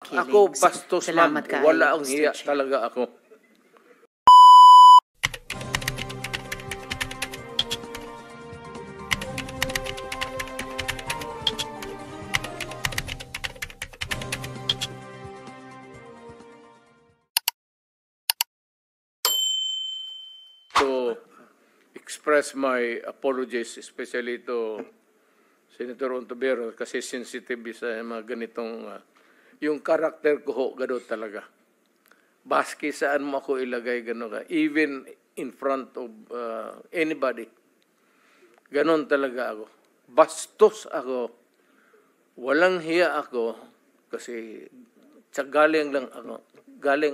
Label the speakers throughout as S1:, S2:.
S1: killings.
S2: Ako bastos, ma'am.
S1: Salamat kaayo,
S2: Wala ang
S1: Mr.
S2: hiya
S1: Chair.
S2: talaga ako. To express my apologies, especially to Senator Ontiveros, kasi sensitive sa mga ganitong, yung karakter ko ho, gano'n talaga. Baski saan mo ako ilagay, gano'n ka. Even in front of anybody. Gano'n talaga ako. Bastos ako. Walang hiya ako kasi galing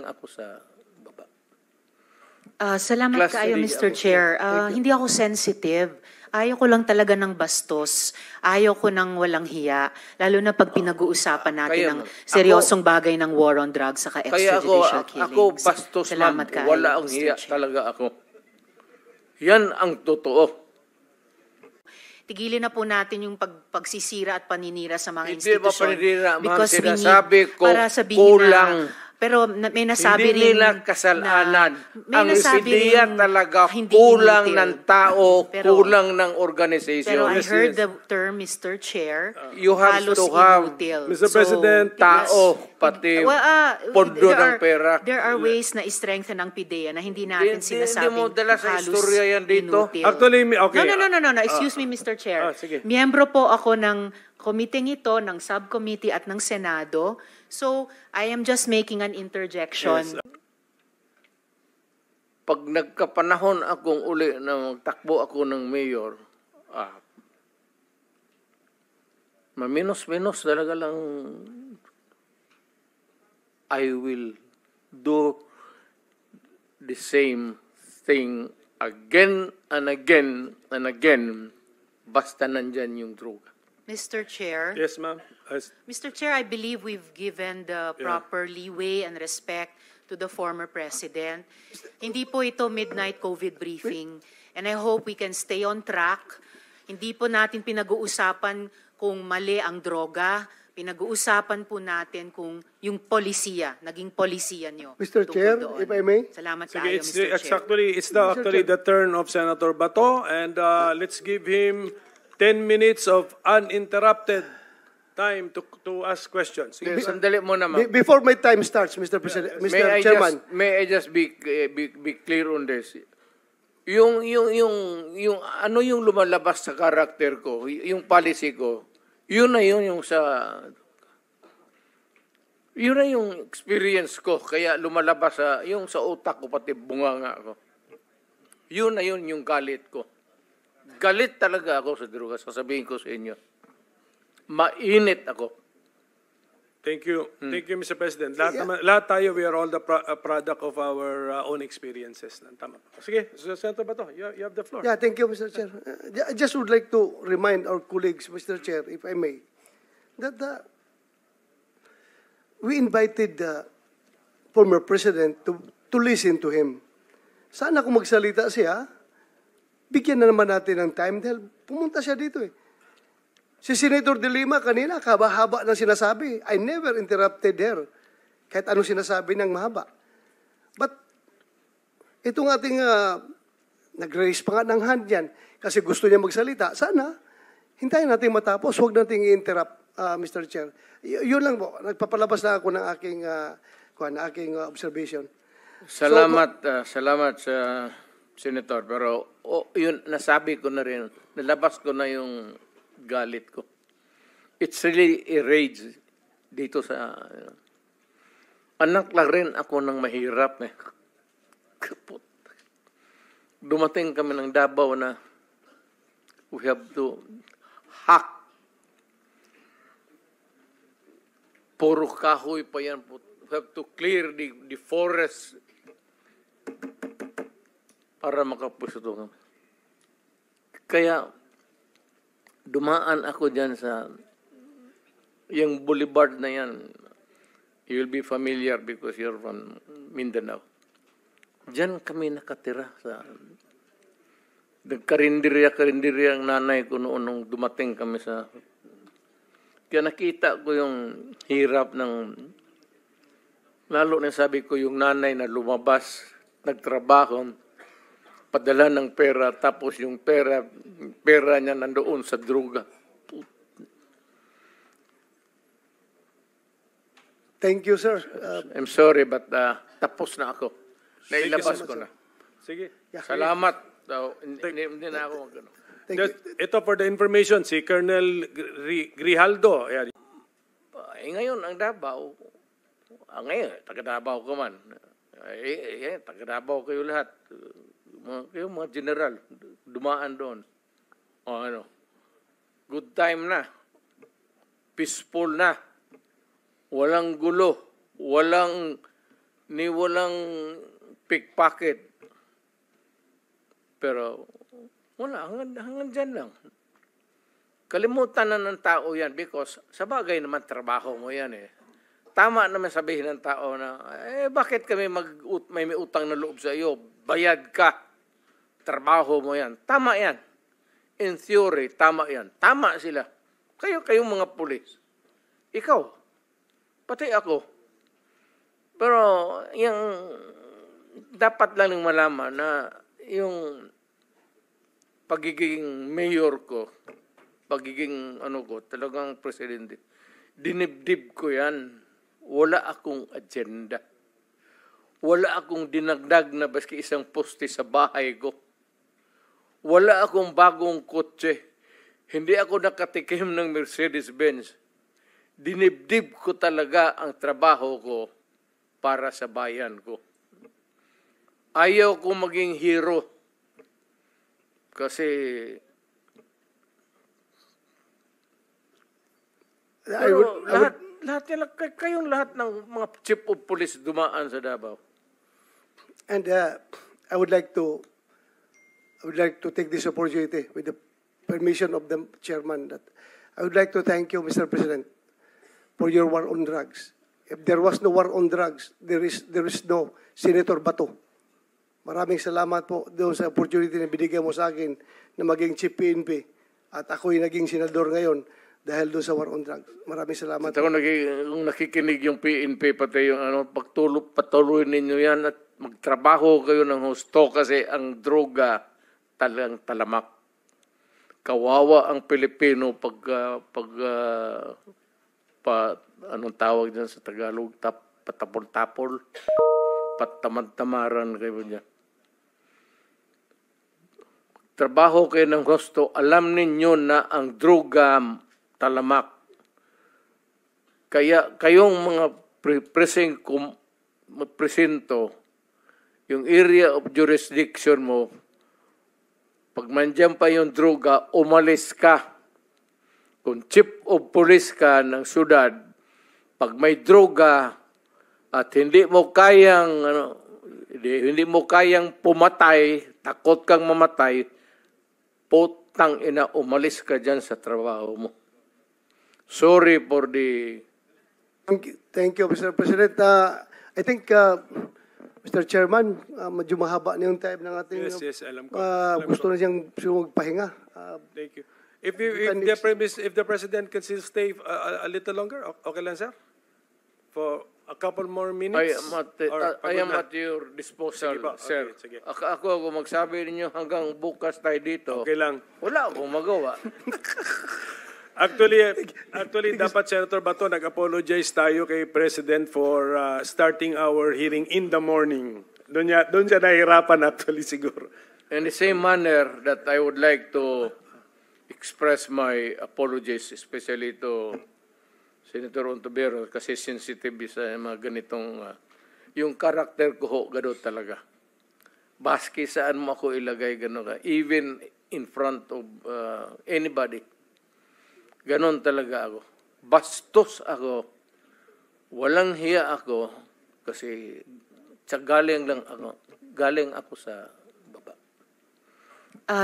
S2: ako sa baba.
S1: Salamat
S2: Class
S1: kaayo,
S2: three
S1: Mr.
S2: ako,
S1: Chair. Hindi ako sensitive. Ayaw ko lang talaga ng bastos. Ayaw ko ng walang hiya. Lalo na pag pinag-uusapan natin
S2: Kaya,
S1: ng
S2: ma'am,
S1: seryosong bagay ng war on drugs saka
S2: Kaya
S1: extrajudicial killings.
S2: ako bastos, ma'am.
S1: Salamat kaayo,
S2: Wala ang
S1: Mr.
S2: hiya
S1: Chair.
S2: talaga ako. Yan ang totoo.
S1: Tigilin na po natin yung pagsisira at paninira sa mga
S2: Hindi ba
S1: institusyon.
S2: paninira, ma'am?
S1: Because we need,
S2: Sinasabi ko,
S1: para sabihin
S2: kulang.
S1: pero may nasabi
S2: Hindi
S1: rin
S2: nila kasalanan.
S1: may
S2: Ang
S1: nasabi
S2: ideya
S1: rin
S2: talaga
S1: hindi
S2: kulang
S1: inutil.
S2: ng tao,
S1: Pero-
S2: kulang ng organization.
S1: Pero I heard the term, Mr. Chair,
S2: You have
S1: halos
S2: to have,
S1: inutil.
S3: Mr. President,
S2: tao, pati pondo
S1: there
S2: ng
S1: are-
S2: pera.
S1: There are ways na i-strengthen ang PIDEA na hindi natin
S2: Hindi
S1: sinasabing
S2: mo dala sa
S1: halos
S2: istorya yan dito.
S1: inutil.
S3: Actually, okay.
S1: No. Excuse me, Mr. Chair.
S3: sige.
S1: Miyembro po ako ng committee ito, ng subcommittee at ng Senado. So, I am just making an interjection.
S3: Yes.
S2: Pag nagkapanahon akong uli na magtakbo ako ng mayor, maminos-minos talaga lang, I will do the same thing again and again and again, basta nandyan yung droga.
S1: Mr. Chair.
S3: Yes, ma'am.
S1: Mr. Chair, I believe we've given the proper leeway and respect to the former president. Hindi po ito midnight COVID briefing, and I hope we can stay on track. Hindi po natin pinag-uusapan kung mali ang droga, pinag-uusapan po natin kung yung polisiya, naging polisiya nyo.
S4: Mr.
S1: tungkol
S4: Chair,
S1: doon.
S4: if I may.
S1: Salamat
S3: Sige,
S1: kayo,
S3: it's
S1: Mr. Chair.
S3: actually the turn of Senator Bato, and let's give him 10 minutes of uninterrupted time to ask questions.
S2: Okay, sandali mo naman.
S4: Before my time starts, Mr. President, Mr. Chairman.
S2: May I just be clear on this? Yung ano yung lumalabas sa karakter ko, yung policy ko, yun na yung experience ko, kaya lumalabas yung sa utak ko, pati bunganga ko. Yun na yung galit ko. Galit talaga ako sa droga, sasabihin ko sa inyo. Mainit ako.
S3: Thank you. Thank you, Mr. President. Lahat tayo, we are all the product of our own experiences. Tama. Sige, Senator Bato, you have the floor.
S4: Yeah, thank you, Mr. Chair. I just would like to remind our colleagues, Mr. Chair, if I may, that we invited the former president to listen to him. Sana kung magsalita siya, bigyan na naman natin ng time dahil pumunta siya dito eh. Si Senator De Lima kanina, haba-haba na sinasabi. I never interrupted her. Kahit anong sinasabi niyang mahaba. But, itong ating nag-raise pa nga ng hand yan kasi gusto niya magsalita. Sana, hintayin natin matapos. Huwag natin i-interrupt, Mr. Chair. Yun lang po. Nagpapalabas na ako ng aking observation.
S2: Salamat sa Senator. Pero yun, nasabi ko na rin, nalabas ko na yung galit ko. It's really a rage dito sa... anak lang rin ako ng mahirap. Dumating kami ng Davao na we have to hack. Puro kahoy pa yan. We have to clear the forest para makapusto kami. Kaya dumaan ako dyan sa yung boulevard na yan. You will be familiar because you're from Mindanao. Diyan kami nakatira sa nagkarinderya ang nanay ko noon nung dumating kami sa... Kaya nakita ko yung hirap ng Lalo na sabi ko, yung nanay na lumabas, nagtrabaho, padala ng pera, tapos yung pera niya nandoon sa droga.
S4: Thank you, sir.
S2: I'm sorry, but tapos na ako.
S3: Thank you
S2: Nailabas
S3: so
S2: ko
S3: much,
S2: na.
S3: Sige.
S2: Salamat. Hindi na ako magano.
S3: Ito for the information, si Colonel Grijaldo. Ayan.
S2: Ngayon, ang Davao, ngayon, taga-Davao ko man. Taga-Davao kayo lahat. Kayo mga general, dumaan doon. O ano, good time na. Peaceful na. Walang gulo. Walang pickpocket. Pero, wala, hanggang dyan lang. Kalimutan na ng tao yan because sa bagay naman trabaho mo yan eh. Tama naman sabihin ng tao na, bakit kami may utang na loob sa iyo? Bayad ka. Trabaho mo yan. Tama yan. In theory, tama yan. Tama sila. Kayong mga pulis. Ikaw. Pati ako. Pero, yung dapat lang malaman na yung pagiging mayor ko, pagiging talagang presidente, dinibdib ko yan. Wala akong agenda. Wala akong dinagdag na baski isang poste sa bahay ko. Wala akong bagong kotse. Hindi ako nakatikim ng Mercedes-Benz. Dinibdib ko talaga ang trabaho ko para sa bayan ko. Ayaw ko maging hero. Kasi kayong lahat ng mga chief of police dumaan sa Davao.
S4: And I would like to take this opportunity with the permission of the chairman that I would like to thank you, Mr. President, for your war on drugs. If there was no war on drugs, there is no Senator Bato. Maraming salamat po doon sa opportunity na binigyan mo sa akin na maging chief PNP at ako'y naging senador ngayon dahil doon sa war on drugs. Maraming salamat.
S2: Kung nakikinig yung PNP, pati yung patuloy ninyo yan at magtrabaho kayo ng husto kasi ang droga talagang talamak. Kawawa ang Pilipino anong tawag dyan sa Tagalog? Patapol-tapol. Patamad-tamaran kayo dyan. Trabaho kayo ng gusto, alam ninyo na ang droga talamak. Kaya kayong mga presinto, yung area of jurisdiction mo, pag mandyan pa yung droga, umalis ka. Kung chief of police ka ng syudad, pag may droga at hindi mo kayang pumatay, takot kang mamatay, putang ina, umalis ka dyan sa trabaho mo. Sorry for the...
S4: Thank you, Mr. President. I think, Mr. Chairman, medyo mahaba na yung time ng ating...
S3: Yes, alam ko.
S4: Gusto na siyang magpahinga.
S3: Thank you. If the President can still stay a little longer, okay lang, sir? For a couple more minutes?
S2: I am at your disposal, sir.
S3: Sige.
S2: Ako magsabi ninyo hanggang bukas tayo dito.
S3: Okay lang.
S2: Wala akong magawa.
S3: Actually, dapat Senator Bato, nag-apologize tayo kay President for starting our hearing in the morning. Doon siya nahihirapan actually siguro.
S2: In the same manner that I would like to express my apologies, especially to Senator Ontiveros, kasi sensitive sa mga ganitong, yung karakter ko ho, gano'n talaga. Baski saan mo ako ilagay, gano'n ka. Even in front of anybody. Gano'n talaga ako. Bastos ako. Walang hiya ako kasi galing ako sa baba.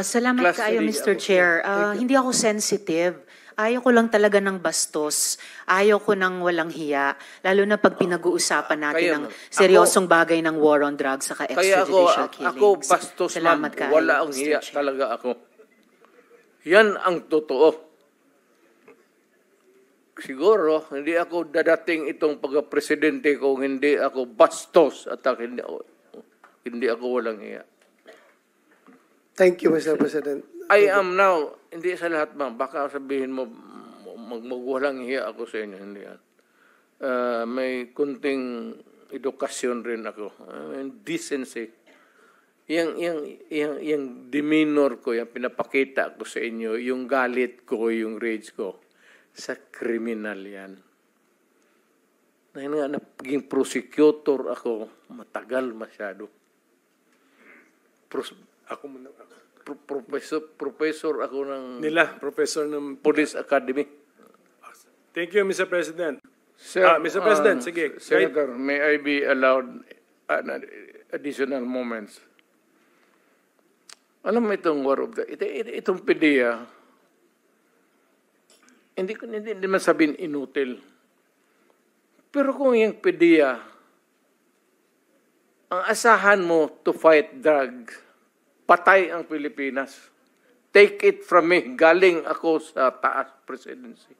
S1: Salamat
S2: Class
S1: kaayo,
S2: 3
S1: Mr.
S2: ako,
S1: Chair. Hindi ako sensitive. Ayaw ko lang talaga ng bastos. Ayaw ko ng walang hiya. Lalo na pag pinag-uusapan natin ng seryosong bagay ng war on drugs saka extrajudicial killings.
S2: Ako bastos, ma'am. Wala ang hiya talaga ako. Yan ang totoo. siguro, hindi ako dadating itong pagka-presidente kung hindi ako bastos at hindi ako walang hiya.
S4: Thank you, Mr. President.
S2: I am now, hindi sa lahat ma'am, baka sabihin mo, magwalang hiya ako sa inyo, hindi yan. May kunting edukasyon rin ako. Decency. Yung demeanor ko, yung pinapakita ko sa inyo, yung galit ko, yung rage ko, sa kriminal yan. Dahil nga, naging prosecutor ako, matagal masyado.
S3: Ako muna.
S2: Professor ako ng
S3: Professor ng...
S2: Police Academy.
S3: Thank you, Mr. President.
S2: Sir,
S3: Mr. President, sige.
S2: Senator, may I be allowed additional moments? Alam mo itong war of the... Itong PDEA, hindi man sabihin inutil. Pero kung yung PDEA, ang asahan mo to fight drugs, patay ang Pilipinas. Take it from me. Galing ako sa taas presidency.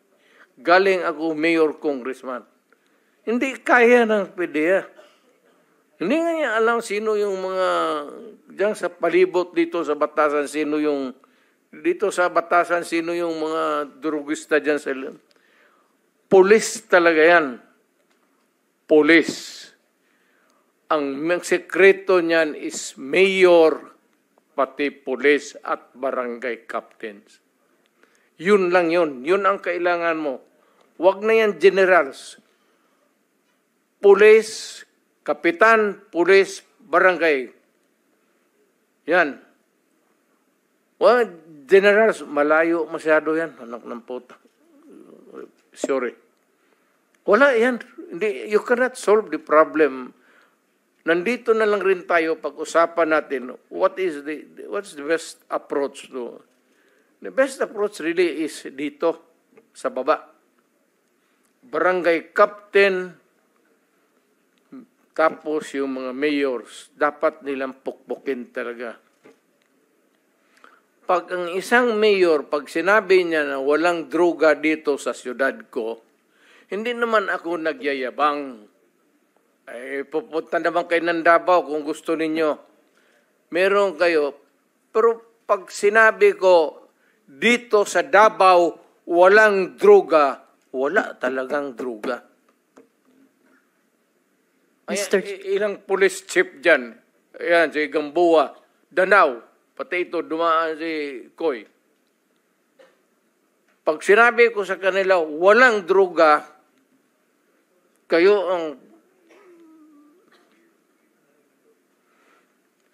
S2: Galing ako mayor, congressman. Hindi kaya ng PDEA. Hindi nga niya alam sino yung mga, diyan sa palibot dito sa Batasan, sino yung mga drugista diyan sa Police talaga yan. Police. Ang sekreto niyan is mayor, pati police at barangay captains. Yun lang yun. Yun ang kailangan mo. Huwag na yan generals. Police, kapitan, police, barangay. Yan. Well, generals, malayo masyado yan. Anak ng puta. Sorry. Wala yan. You cannot solve the problem. Nandito na lang rin tayo pag-usapan natin what's the best approach to. The best approach really is dito sa baba. Barangay captain, tapos yung mga mayors, dapat nilang pukpukin talaga. Pag ang isang mayor, pag sinabi niya na walang droga dito sa syudad ko, hindi naman ako nagyayabang. Pupunta naman kayo ng Davao kung gusto ninyo. Meron kayo. Pero pag sinabi ko, dito sa Davao, walang droga, wala talagang droga. Ilang police chief dyan. Ayan, si Gamboa, Danau, pati ito, dumaan si Koy. Pag sinabi ko sa kanila, walang droga, kayo ang...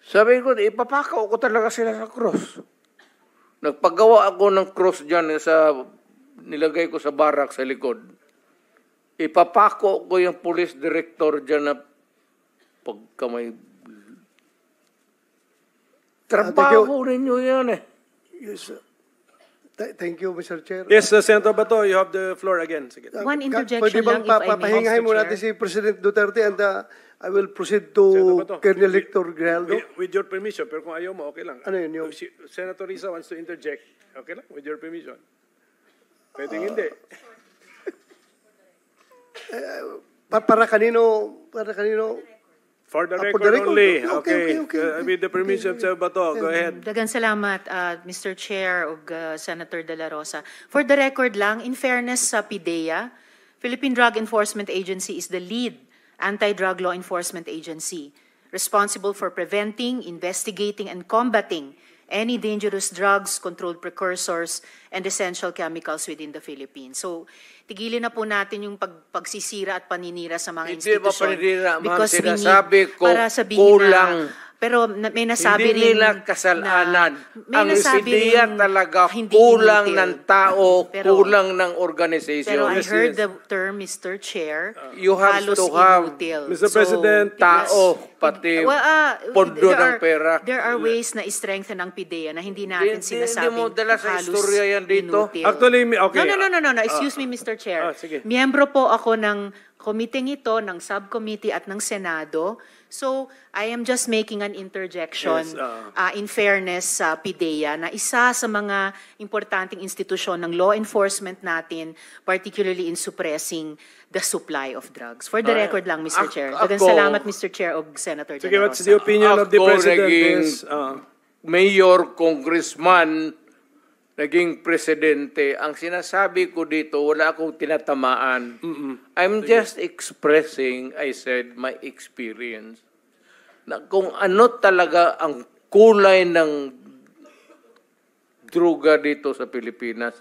S2: Sabi ko, ipapakaw ko talaga sila sa cross. Nagpagawa ako ng cross dyan nilagay ko sa barak sa likod. Ipapako ko yung police director dyan na pagka may... Trabaho ninyo yan eh.
S4: Yes, sir. Thank you, Mr. Chair.
S3: Yes, Senator Bato, you have the floor again. Sige.
S1: One interjection
S4: Pwede bang
S1: lang, if I may,
S4: papahingahin
S1: Mr.
S4: mo
S1: Chair.
S4: natin si President Duterte and I will proceed to
S3: Senator Bato,
S4: Colonel Hector Grijaldo.
S3: With your permission, pero kung ayaw mo, okay lang.
S4: Ano yun, yung-
S3: Senator Risa wants to interject. Okay lang, with your permission. Pwedeng hindi.
S4: Para kanino,
S3: For the
S4: for
S3: record
S4: the record.
S3: only.
S4: Okay.
S3: With the permission, Senator Bato, go ahead.
S1: Dagan salamat, Mr. Chair ug Senator De La Rosa. For the record lang, in fairness sa PIDEA, Philippine Drug Enforcement Agency is the lead anti-drug law enforcement agency responsible for preventing, investigating, and combating any dangerous drugs, controlled precursors, and essential chemicals within the Philippines. So, tigilin na po natin yung pagsisira at paninira sa mga
S2: Hindi ba
S1: institusyon.
S2: paninira, ma'am?
S1: Because we need,
S2: Sinasabi ko,
S1: para sabihin
S2: kulang.
S1: pero may nasabi
S2: Hindi
S1: rin
S2: nila kasalanan.
S1: may
S2: Ang
S1: nasabi
S2: PIDEA
S1: rin
S2: talaga
S1: hindi
S2: kulang
S1: inutil.
S2: ng tao,
S1: Pero-
S2: kulang ng organisasyon.
S1: Pero I
S3: Yes,
S1: heard
S3: yes.
S1: the term, Mr. Chair,
S2: You have
S1: halos
S2: to have,
S1: inutil.
S3: Mr. President,
S2: tao, pati
S1: Well,
S2: pondo ng pera.
S1: There are ways na i-strengthen ang PIDEA na hindi natin
S2: Hindi
S1: sinasabing
S2: mo dala sa
S1: halos
S2: istorya yan dito.
S1: inutil.
S3: Actually, okay.
S1: No. Excuse me, Mr. Chair.
S3: sige.
S1: Miyembro po ako ng committee ito, ng subcommittee at ng Senado. So, I am just making an interjection
S3: Yes,
S1: in fairness sa PIDEA na isa sa mga importanteng institusyon ng law enforcement natin, particularly in suppressing the supply of drugs. For the record lang, Mr. Chair. Dagan salamat, Mr. Chair o Senator De
S3: Sige,
S1: La
S3: what's the
S1: Rosa.
S3: opinion of the
S2: Ako
S3: President
S2: naging
S3: is...
S2: mayor, congressman, naging presidente. Ang sinasabi ko dito, wala akong tinatamaan. I'm just expressing, I said, my experience. Na kung ano talaga ang kulay ng droga dito sa Pilipinas.